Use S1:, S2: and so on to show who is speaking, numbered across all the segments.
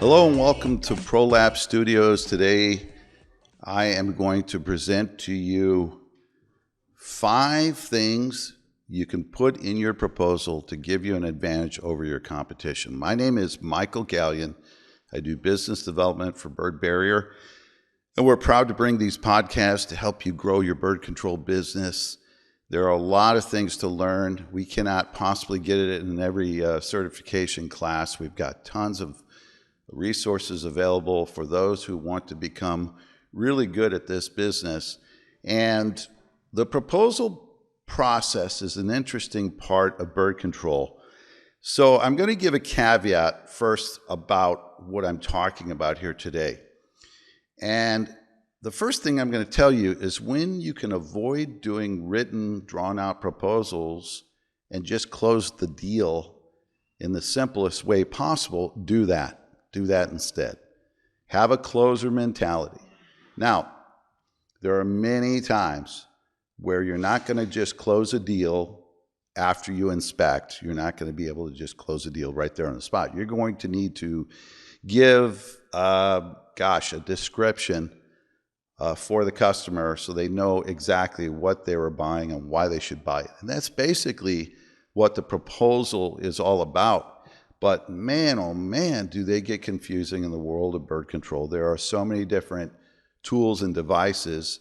S1: Hello and welcome to ProLab Studios. Today I am going to present to you 5 things you can put in your proposal to give you an advantage over your competition. My name is Michael Gallion. I do business development for Bird Barrier, and we're proud to bring these podcasts to help you grow your bird control business. There are a lot of things to learn. We cannot possibly get it in every certification class. We've got tons of resources available for those who want to become really good at this business. And the proposal process is an interesting part of bird control. So I'm going to give a caveat first about what I'm talking about here today. And the first thing I'm going to tell you is when you can avoid doing written, drawn-out proposals and just close the deal in the simplest way possible, do that. Do that instead. Have a closer mentality. Now, there are many times where you're not going to just close a deal after you inspect. You're not going to be able to just close a deal right there on the spot. You're going to need to give, a description for the customer so they know exactly what they were buying and why they should buy it. And that's basically what the proposal is all about. But man, oh man, do they get confusing in the world of bird control. There are so many different tools and devices.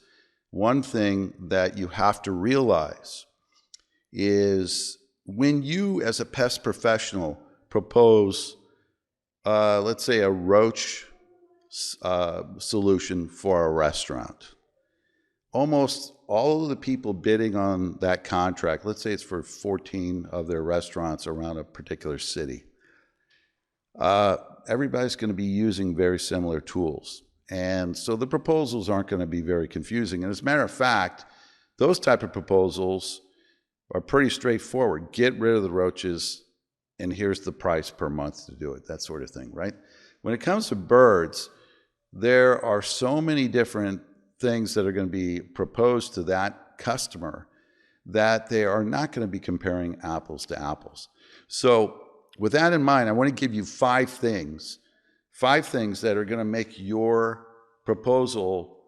S1: One thing that you have to realize is when you, as a pest professional, propose, let's say, a roach solution for a restaurant, almost all of the people bidding on that contract, let's say it's for 14 of their restaurants around a particular city, everybody's going to be using very similar tools. And so the proposals aren't going to be very confusing. And as a matter of fact, those type of proposals are pretty straightforward. Get rid of the roaches, and here's the price per month to do it, that sort of thing, right? When it comes to birds, there are so many different things that are going to be proposed to that customer that they are not going to be comparing apples to apples. So with that in mind, I want to give you 5 things that are going to make your proposal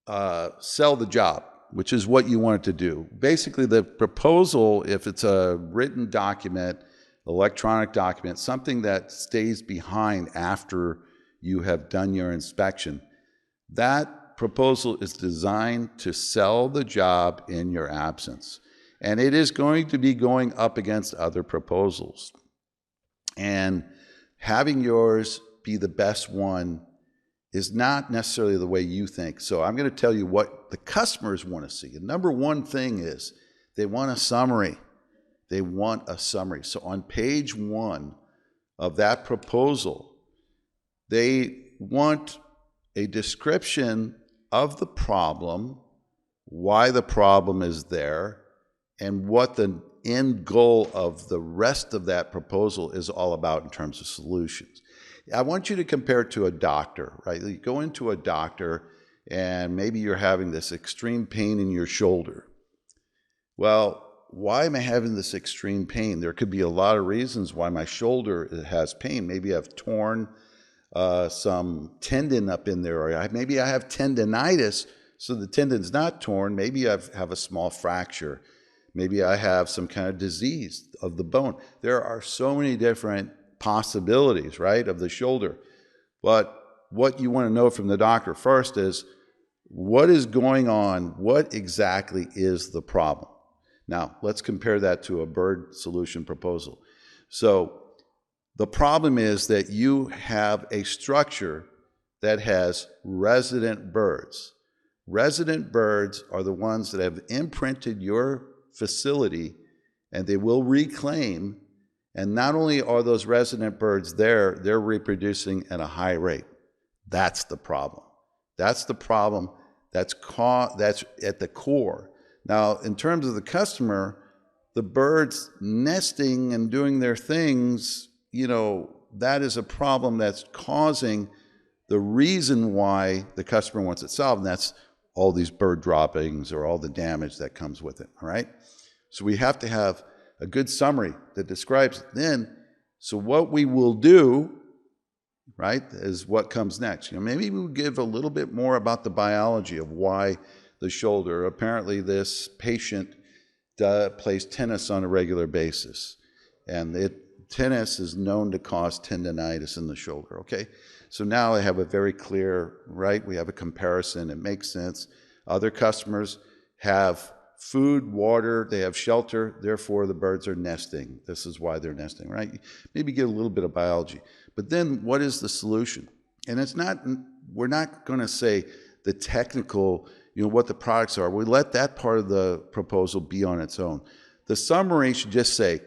S1: sell the job, which is what you want it to do. Basically, the proposal, if it's a written document, electronic document, something that stays behind after you have done your inspection, that proposal is designed to sell the job in your absence. And it is going to be going up against other proposals. And having yours be the best one is not necessarily the way you think. So I'm going to tell you what the customers want to see. And number one thing is they want a summary. They want a summary. So on page 1 of that proposal, they want a description of the problem, why the problem is there, and what the end goal of the rest of that proposal is all about in terms of solutions. I want you to compare it to a doctor, right? You go into a doctor and maybe you're having this extreme pain in your shoulder. Well, why am I having this extreme pain? There could be a lot of reasons why my shoulder has pain. Maybe I've torn some tendon up in there, or maybe I have tendonitis, so the tendon's not torn. Maybe I have a small fracture. Maybe I have some kind of disease of the bone. There are so many different possibilities, right, of the shoulder. But what you want to know from the doctor first is what is going on? What exactly is the problem? Now, let's compare that to a bird solution proposal. So the problem is that you have a structure that has resident birds. Resident birds are the ones that have imprinted your facility, and they will reclaim. And not only are those resident birds there, they're reproducing at a high rate. That's the problem. That's the problem. That's at the core. Now, in terms of the customer, the birds nesting and doing their things, that is a problem that's causing the reason why the customer wants it solved, and that's all these bird droppings or all the damage that comes with it, all right? So we have to have a good summary that describes it. Then, so what we will do right, is what comes next. Maybe we'll give a little bit more about the biology of why the shoulder. Apparently this patient plays tennis on a regular basis, and tennis is known to cause tendonitis in the shoulder, okay? So now I have a very clear, right, we have a comparison, it makes sense. Other customers have food, water, they have shelter, therefore the birds are nesting. This is why they're nesting, right? Maybe get a little bit of biology. But then what is the solution? And it's not, we're not gonna say the technical, what the products are. We let that part of the proposal be on its own. The summary should just say,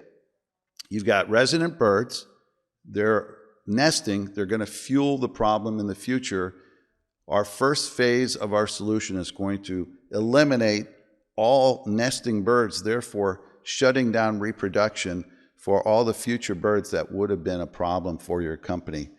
S1: you've got resident birds, they're nesting, they're gonna fuel the problem in the future. Our first phase of our solution is going to eliminate all nesting birds, therefore shutting down reproduction for all the future birds that would have been a problem for your company.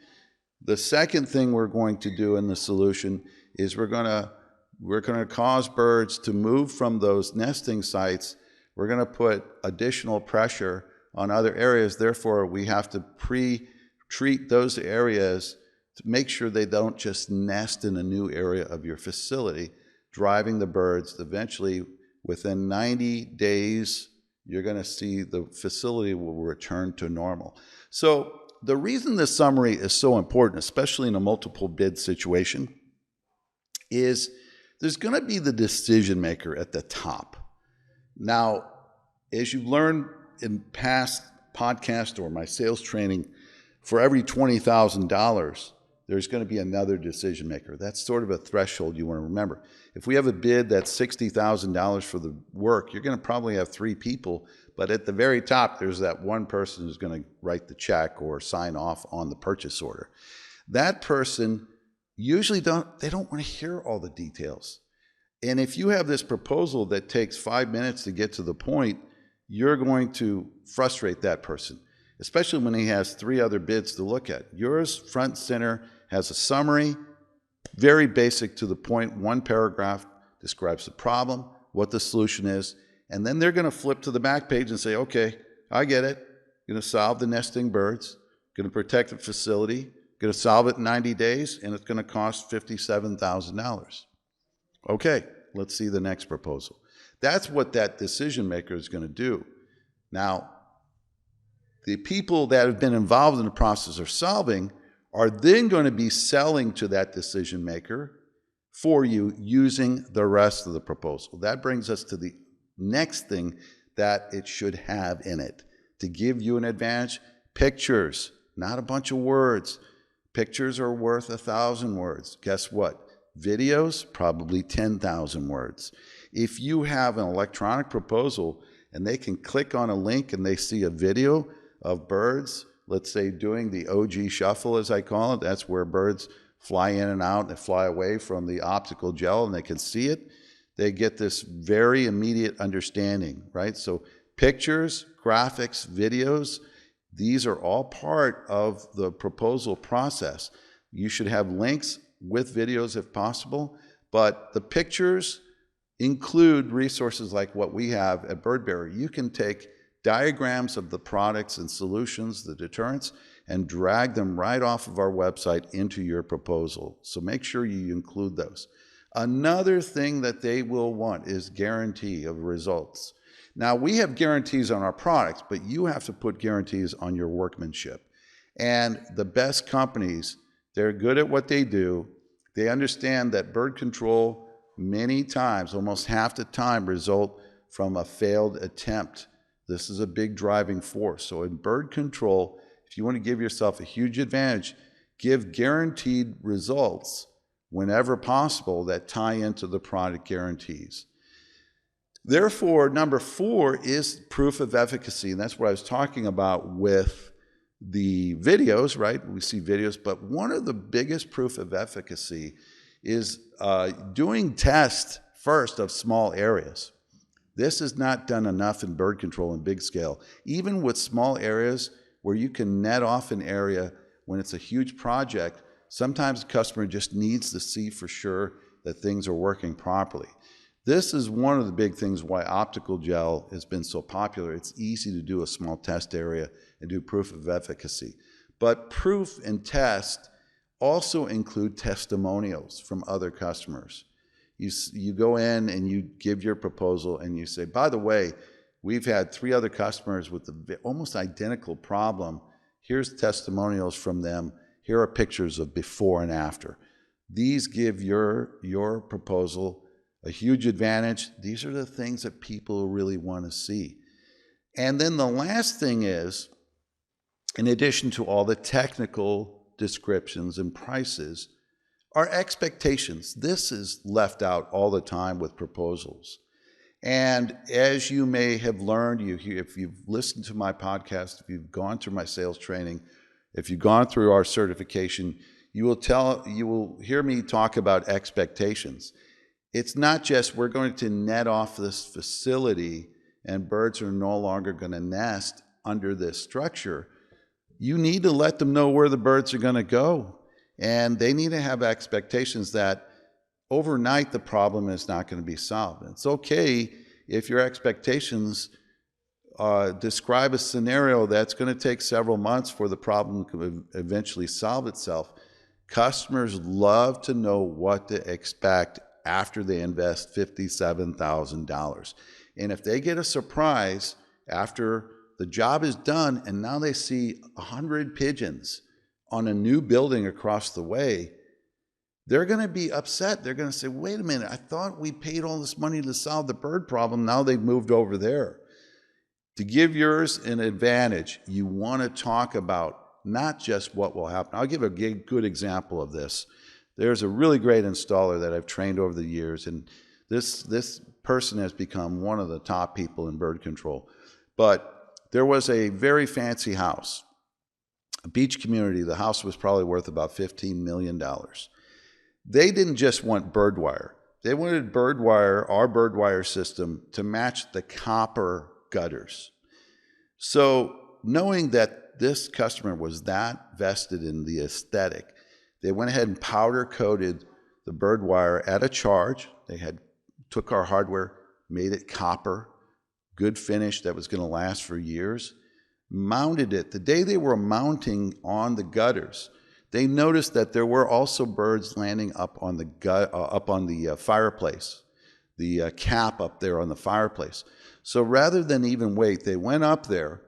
S1: The second thing we're going to do in the solution is we're going to cause birds to move from those nesting sites. We're going to put additional pressure on other areas. Therefore, we have to pre-treat those areas to make sure they don't just nest in a new area of your facility, driving the birds. Eventually, within 90 days, you're going to see the facility will return to normal. So the reason this summary is so important, especially in a multiple bid situation, is there's going to be the decision maker at the top. Now, as you've learned in past podcasts or my sales training, for every $20,000, there's going to be another decision maker. That's sort of a threshold you want to remember. If we have a bid that's $60,000 for the work, you're going to probably have 3 people, but at the very top, there's that one person who's going to write the check or sign off on the purchase order. That person usually don't want to hear all the details. And if you have this proposal that takes 5 minutes to get to the point, you're going to frustrate that person, especially when he has 3 other bids to look at. Yours, front and center, has a summary, very basic to the point. 1 paragraph describes the problem, what the solution is, and then they're going to flip to the back page and say, okay, I get it. Going to solve the nesting birds, going to protect the facility, going to solve it in 90 days, and it's going to cost $57,000. Okay, let's see the next proposal. That's what that decision maker is going to do. Now, the people that have been involved in the process of solving are then going to be selling to that decision maker for you using the rest of the proposal. That brings us to the next thing that it should have in it. To give you an advantage, pictures, not a bunch of words. Pictures are worth 1,000 words. Guess what? Videos, probably 10,000 words. If you have an electronic proposal and they can click on a link and they see a video of birds, let's say doing the OG shuffle, as I call it, that's where birds fly in and out and fly away from the optical gel and they can see it, they get this very immediate understanding, right? So pictures, graphics, videos, these are all part of the proposal process. You should have links with videos if possible, but the pictures include resources like what we have at Birdberry. You can take diagrams of the products and solutions, the deterrents, and drag them right off of our website into your proposal. So make sure you include those. Another thing that they will want is guarantee of results. Now, we have guarantees on our products, but you have to put guarantees on your workmanship. And the best companies, they're good at what they do. They understand that bird control many times, almost half the time, result from a failed attempt. This is a big driving force. So in bird control, if you want to give yourself a huge advantage, give guaranteed results whenever possible that tie into the product guarantees. Therefore, number 4 is proof of efficacy. And that's what I was talking about with the videos, right? We see videos, but one of the biggest proof of efficacy is doing tests first of small areas. This is not done enough in bird control in big scale. Even with small areas where you can net off an area when it's a huge project, sometimes the customer just needs to see for sure that things are working properly. This is one of the big things why optical gel has been so popular. It's easy to do a small test area and do proof of efficacy. But proof and test Also include testimonials from other customers. You go in and you give your proposal and you say, by the way, we've had 3 other customers with almost identical problem. Here's testimonials from them. Here are pictures of before and after. These give your proposal a huge advantage. These are the things that people really want to see. And then the last thing is, in addition to all the technical descriptions and prices, are expectations. This is left out all the time with proposals. And as you may have learned, if you've listened to my podcast, if you've gone through my sales training, if you've gone through our certification, you will hear me talk about expectations. It's not just we're going to net off this facility and birds are no longer going to nest under this structure. You need to let them know where the birds are going to go. And they need to have expectations that overnight the problem is not going to be solved. It's okay if your expectations describe a scenario that's going to take several months for the problem to eventually solve itself. Customers love to know what to expect after they invest $57,000. And if they get a surprise after the job is done and now they see 100 pigeons on a new building across the way, they're going to be upset. They're going to say, wait a minute, I thought we paid all this money to solve the bird problem. Now they've moved over there. To give yours an advantage, you want to talk about not just what will happen. I'll give a good example of this. There's a really great installer that I've trained over the years, and this person has become one of the top people in bird control. But there was a very fancy house, a beach community. The house was probably worth about $15 million. They didn't just want bird wire. They wanted bird wire, our bird wire system, to match the copper gutters. So knowing that this customer was that vested in the aesthetic, they went ahead and powder coated the bird wire at a charge. They took our hardware, made it copper, good finish that was going to last for years, mounted it. The day they were mounting on the gutters, they noticed that there were also birds landing up on the fireplace, the cap up there on the fireplace. So rather than even wait, they went up there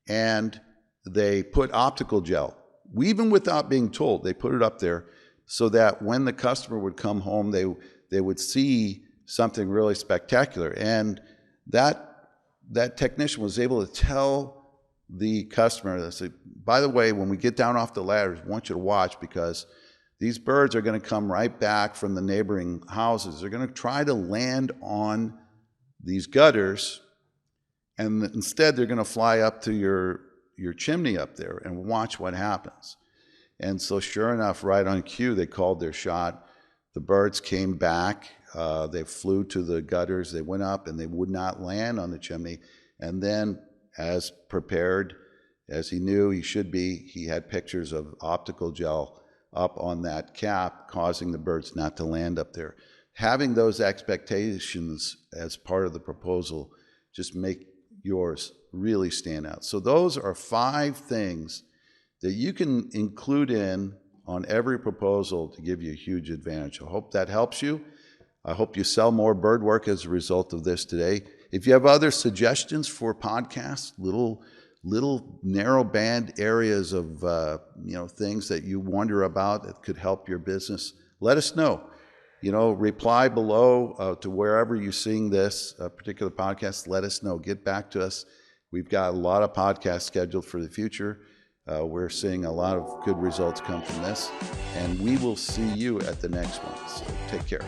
S1: and they put optical gel. Even without being told, they put it up there so that when the customer would come home, they would see something really spectacular. And that technician was able to tell the customer, they said, by the way, when we get down off the ladders, I want you to watch, because these birds are going to come right back from the neighboring houses. They're going to try to land on these gutters, and instead they're going to fly up to your chimney up there and watch what happens. And so sure enough, right on cue, they called their shot. The birds came back. They flew to the gutters. They went up and they would not land on the chimney. And then, as prepared as he knew he should be, he had pictures of optical gel up on that cap, causing the birds not to land up there. Having those expectations as part of the proposal just make yours really stand out. So those are 5 things that you can include on every proposal to give you a huge advantage. I hope that helps you. I hope you sell more bird work as a result of this today. If you have other suggestions for podcasts, little narrow band areas of things that you wonder about that could help your business, let us know. Reply below to wherever you're seeing this particular podcast. Let us know. Get back to us. We've got a lot of podcasts scheduled for the future. We're seeing a lot of good results come from this, and we will see you at the next one. So take care.